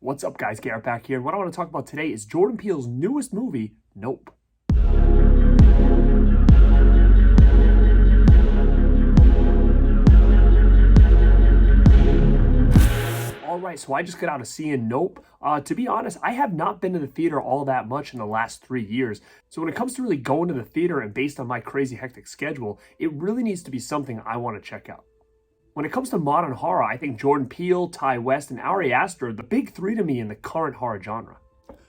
What's up, guys? Garrett back here. What I want to talk about today is Jordan Peele's newest movie, Nope. Alright, so I just got out of seeing Nope. To be honest, I have not been to the theater all that much in the last 3 years. So when it comes to really going to the theater and based on my crazy hectic schedule, it really needs to be something I want to check out. When it comes to modern horror, I think Jordan Peele, Ty West, and Ari Aster are the big three to me in the current horror genre.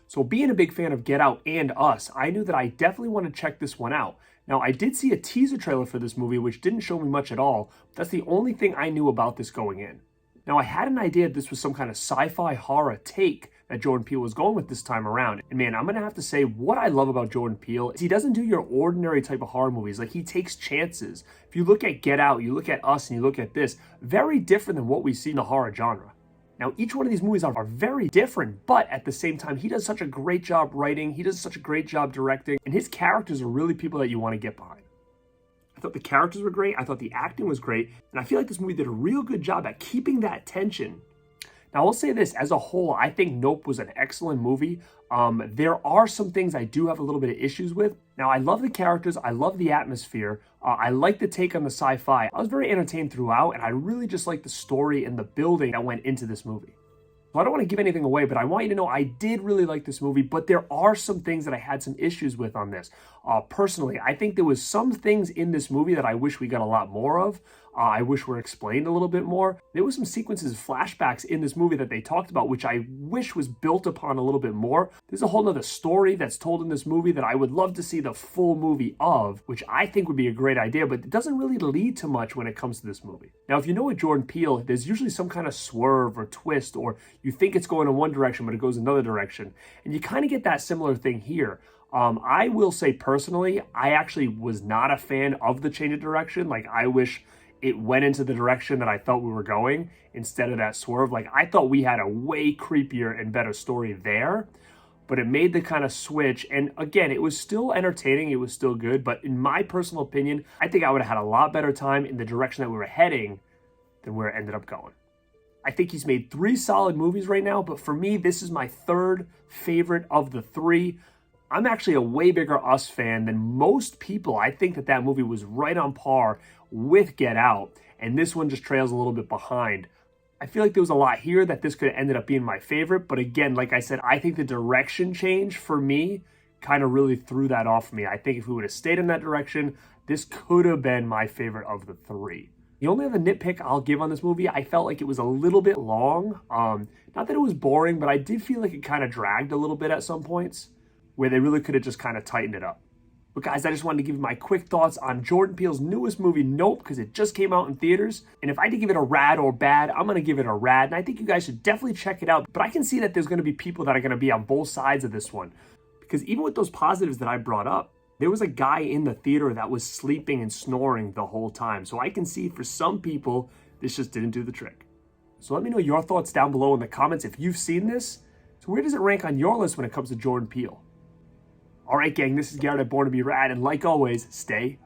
So being a big fan of Get Out and Us, I knew that I definitely want to check this one out. Now, I did see a teaser trailer for this movie, which didn't show me much at all. That's the only thing I knew about this going in. Now, I had an idea that this was some kind of sci-fi horror take that Jordan Peele was going with this time around. And man, I'm going to have to say what I love about Jordan Peele is he doesn't do your ordinary type of horror movies. Like, he takes chances. If you look at Get Out, you look at Us, and you look at this, very different than what we see in the horror genre. Now, each one of these movies are very different, but at the same time, he does such a great job writing, he does such a great job directing, and his characters are really people that you want to get behind. I thought the characters were great, I thought the acting was great, and I feel like this movie did a real good job at keeping that tension. Now, I'll say this, as a whole, I think Nope was an excellent movie. There are some things I do have a little bit of issues with. Now, I love the characters, I love the atmosphere, I like the take on the sci-fi. I was very entertained throughout, and I really just like the story and the building that went into this movie. So I don't want to give anything away, but I want you to know I did really like this movie, but there are some things that I had some issues with on this. Personally, I think there was some things in this movie that I wish we got a lot more of. I wish were explained a little bit more. There was some sequences, flashbacks in this movie that they talked about, which I wish was built upon a little bit more. There's a whole nother story that's told in this movie that I would love to see the full movie of, which I think would be a great idea, but it doesn't really lead to much when it comes to this movie. Now, if you know with Jordan Peele, there's usually some kind of swerve or twist, or you think it's going in one direction, but it goes another direction. And you kind of get that similar thing here. I will say personally, I actually was not a fan of the change of direction. Like, I wish it went into the direction that I felt we were going instead of that swerve. Like, I thought we had a way creepier and better story there, but it made the kind of switch. And again, it was still entertaining. It was still good. But in my personal opinion, I think I would have had a lot better time in the direction that we were heading than where it ended up going. I think he's made 3 solid movies right now, but for me, this is my third favorite of the 3. I'm actually a way bigger Us fan than most people. I think that that movie was right on par with Get Out, and this one just trails a little bit behind. I feel like there was a lot here that this could have ended up being my favorite, but again, like I said, I think the direction change for me kind of really threw that off for me. I think if we would have stayed in that direction, this could have been my favorite of the 3. The only other nitpick I'll give on this movie, I felt like it was a little bit long. Not that it was boring, but I did feel like it kind of dragged a little bit at some points, where they really could have just kind of tightened it up. But guys, I just wanted to give you my quick thoughts on Jordan Peele's newest movie, Nope, because it just came out in theaters. And if I had to give it a rad or bad, I'm going to give it a rad. And I think you guys should definitely check it out. But I can see that there's going to be people that are going to be on both sides of this one. Because even with those positives that I brought up, there was a guy in the theater that was sleeping and snoring the whole time. So I can see for some people, this just didn't do the trick. So let me know your thoughts down below in the comments if you've seen this. So where does it rank on your list when it comes to Jordan Peele? All right, gang, this is Garrett at Born2beRad, and like always, stay